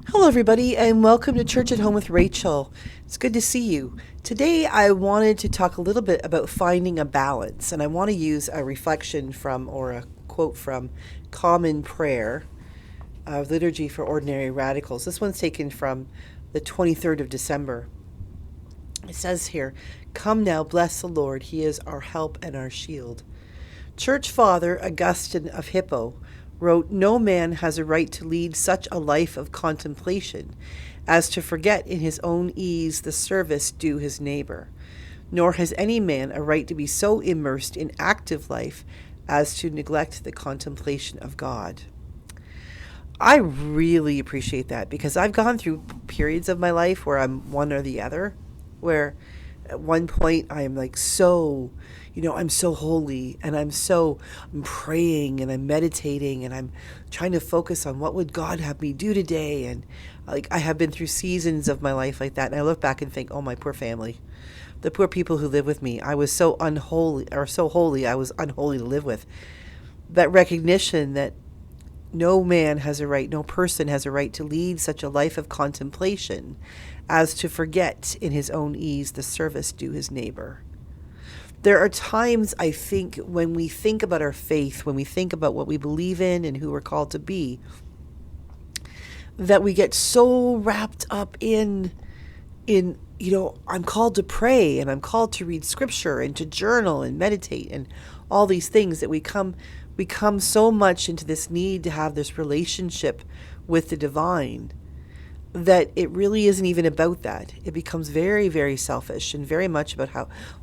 Hello, everybody, and welcome to Church at Home with Rachel. It's good to see you. Today, I wanted to talk a little bit about finding a balance, and I want to use a reflection from or a quote from Common Prayer, Liturgy for Ordinary Radicals. This one's taken from the 23rd of December. It says here, "Come now, bless the Lord, he is our help and our shield." Church Father Augustine of Hippo wrote, "No man has a right to lead such a life of contemplation as to forget in his own ease the service due his neighbor. Nor has any man a right to be so immersed in active life as to neglect the contemplation of God." I really appreciate that because I've gone through periods of my life where I'm one or the other, where at one point I am like I'm so holy and I'm praying and I'm meditating and I'm trying to focus on what would God have me do today. And like I have been through seasons of my life like that. And I look back and think, oh, my poor family, the poor people who live with me. I was so unholy or so holy. I was unholy to live with. That recognition that no person has a right to lead such a life of contemplation as to forget in his own ease the service due his neighbor. There are times, I think, when we think about our faith, when we think about what we believe in and who we're called to be, that we get so wrapped up in I'm called to pray and I'm called to read scripture and to journal and meditate and all these things that we come so much into this need to have this relationship with the divine that it really isn't even about that. It becomes very, very selfish and very much about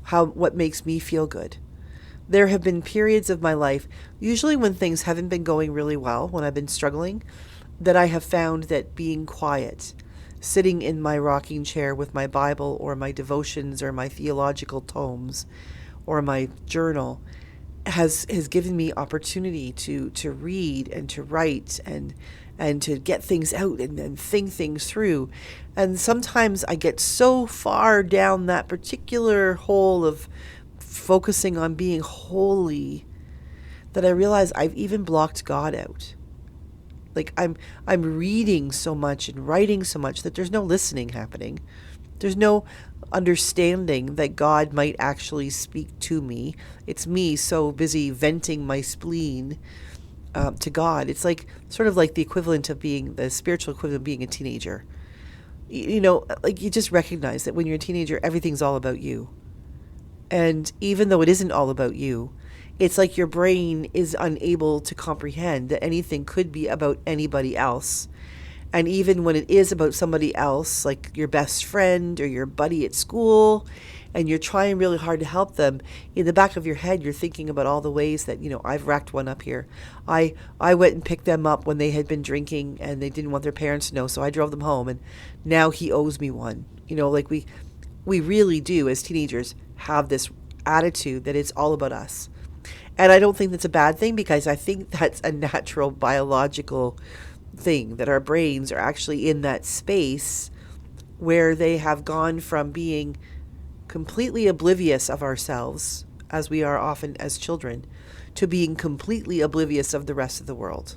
how what makes me feel good. There have been periods of my life, usually when things haven't been going really well, when I've been struggling, that I have found that being quiet, sitting in my rocking chair with my Bible or my devotions or my theological tomes or my journal has given me opportunity to read and to write and to get things out and think things through. And sometimes I get so far down that particular hole of focusing on being holy that I realize I've even blocked God out. Like I'm reading so much and writing so much that there's no listening happening. There's no understanding that God might actually speak to me. It's me so busy venting my spleen to God. It's like sort of like the equivalent of being the spiritual equivalent of being a teenager. Like you just recognize that when you're a teenager, everything's all about you. And even though it isn't all about you, it's like your brain is unable to comprehend that anything could be about anybody else. And even when it is about somebody else, like your best friend or your buddy at school, and you're trying really hard to help them, in the back of your head, you're thinking about all the ways that, I've racked one up here. I went and picked them up when they had been drinking and they didn't want their parents to know, so I drove them home, and now he owes me one. Like we really do, as teenagers, have this attitude that it's all about us. And I don't think that's a bad thing because I think that's a natural biological thing, that our brains are actually in that space where they have gone from being completely oblivious of ourselves, as we are often as children, to being completely oblivious of the rest of the world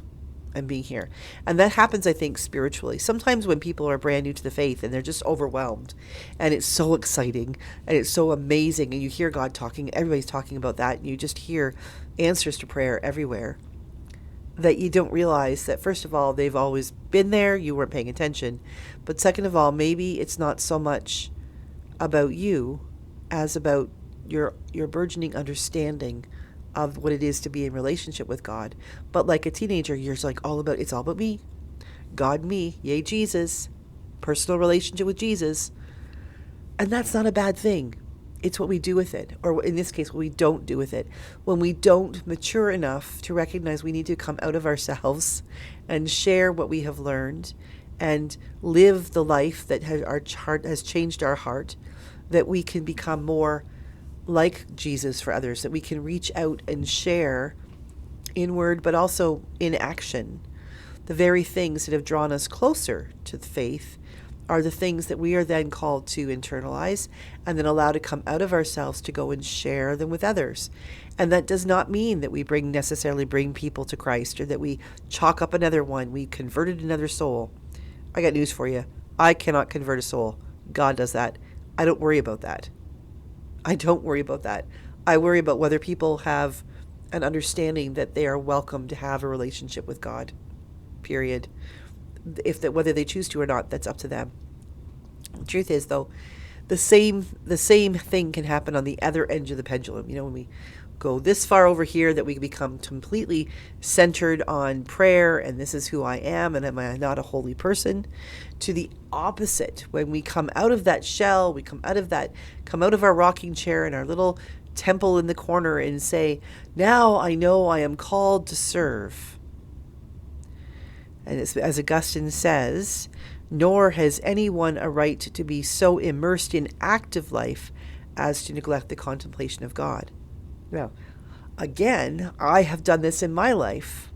and being here. And that happens, I think, spiritually. Sometimes when people are brand new to the faith and they're just overwhelmed and it's so exciting and it's so amazing and you hear God talking, everybody's talking about that, and you just hear answers to prayer everywhere, that you don't realize that, first of all, they've always been there, you weren't paying attention. But second of all, maybe it's not so much about you as about your burgeoning understanding of what it is to be in relationship with God. But like a teenager, you're just like it's all about me. God, me, yay Jesus, personal relationship with Jesus. And that's not a bad thing. It's what we do with it, or in this case, what we don't do with it. When we don't mature enough to recognize we need to come out of ourselves and share what we have learned and live the life that has changed our heart, that we can become more like Jesus for others, that we can reach out and share in word, but also in action. The very things that have drawn us closer to the faith are the things that we are then called to internalize and then allow to come out of ourselves to go and share them with others. And that does not mean that we necessarily bring people to Christ or that we chalk up another one, we converted another soul. I got news for you. I cannot convert a soul. God does that. I don't worry about that. I don't worry about that. I worry about whether people have an understanding that they are welcome to have a relationship with God. Period. Whether they choose to or not, that's up to them. The truth is, though, the same thing can happen on the other end of the pendulum. When we go this far over here, that we become completely centered on prayer and this is who I am and am I not a holy person, to the opposite. When we come out of that shell, we come out of our rocking chair in our little temple in the corner and say, now I know I am called to serve. And as Augustine says, nor has anyone a right to be so immersed in active life as to neglect the contemplation of God. Now, again, I have done this in my life.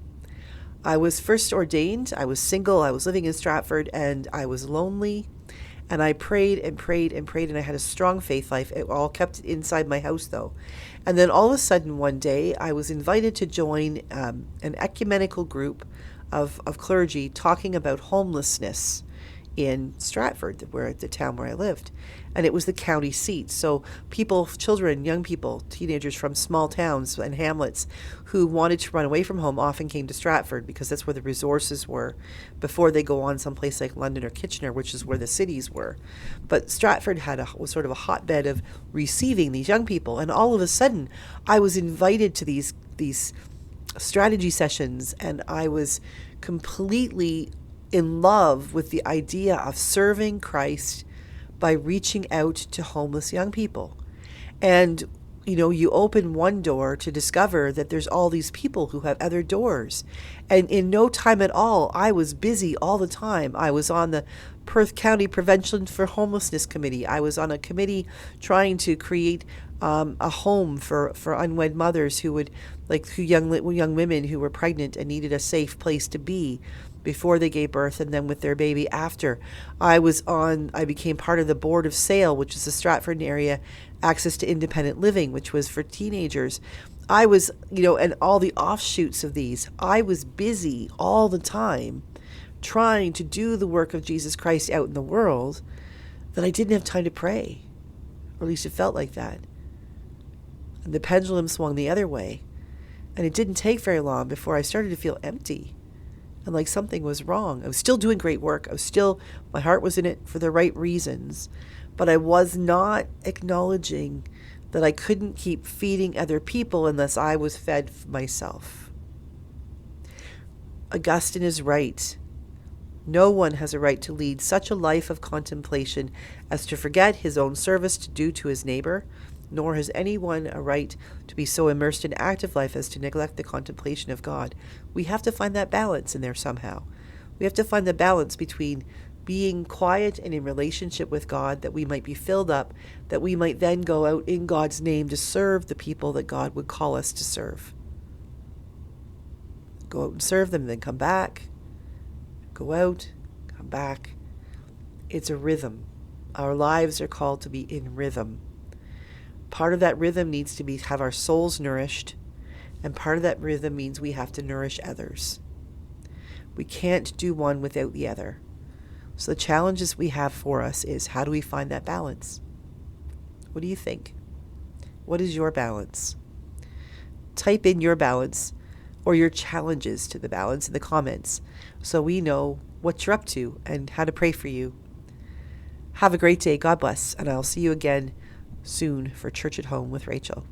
I was first ordained, I was single, I was living in Stratford, and I was lonely, and I prayed and prayed and prayed, and I had a strong faith life. It all kept inside my house, though. And then all of a sudden, one day, I was invited to join an ecumenical group of clergy talking about homelessness in Stratford, the town where I lived. And it was the county seat. So children, young people, teenagers from small towns and hamlets who wanted to run away from home often came to Stratford because that's where the resources were before they go on someplace like London or Kitchener, which is where the cities were. But Stratford was sort of a hotbed of receiving these young people. And all of a sudden, I was invited to these strategy sessions, and I was completely in love with the idea of serving Christ by reaching out to homeless young people. And, you open one door to discover that there's all these people who have other doors. And in no time at all, I was busy all the time. I was on the Perth County Prevention for Homelessness Committee. I was on a committee trying to create a home for unwed mothers young women who were pregnant and needed a safe place to be before they gave birth and then with their baby after. I became part of the board of SAIL, which is the Stratford area Access to Independent Living, which was for teenagers. I was, and all the offshoots of these, I was busy all the time trying to do the work of Jesus Christ out in the world that I didn't have time to pray. Or at least it felt like that. And the pendulum swung the other way. And it didn't take very long before I started to feel empty and like something was wrong. I was still doing great work. My heart was in it for the right reasons, but I was not acknowledging that I couldn't keep feeding other people unless I was fed myself. Augustine is right. No one has a right to lead such a life of contemplation as to forget his own service to do to his neighbor, nor has anyone a right to be so immersed in active life as to neglect the contemplation of God. We have to find that balance in there somehow. We have to find the balance between being quiet and in relationship with God, that we might be filled up, that we might then go out in God's name to serve the people that God would call us to serve. Go out and serve them, then come back. Go out, come back. It's a rhythm. Our lives are called to be in rhythm. Part of that rhythm needs to have our souls nourished, and part of that rhythm means we have to nourish others. We can't do one without the other. So the challenges we have for us is, how do we find that balance? What do you think? What is your balance? Type in your balance or your challenges to the balance in the comments so we know what you're up to and how to pray for you. Have a great day. God bless. And I'll see you again soon for Church at Home with Rachel.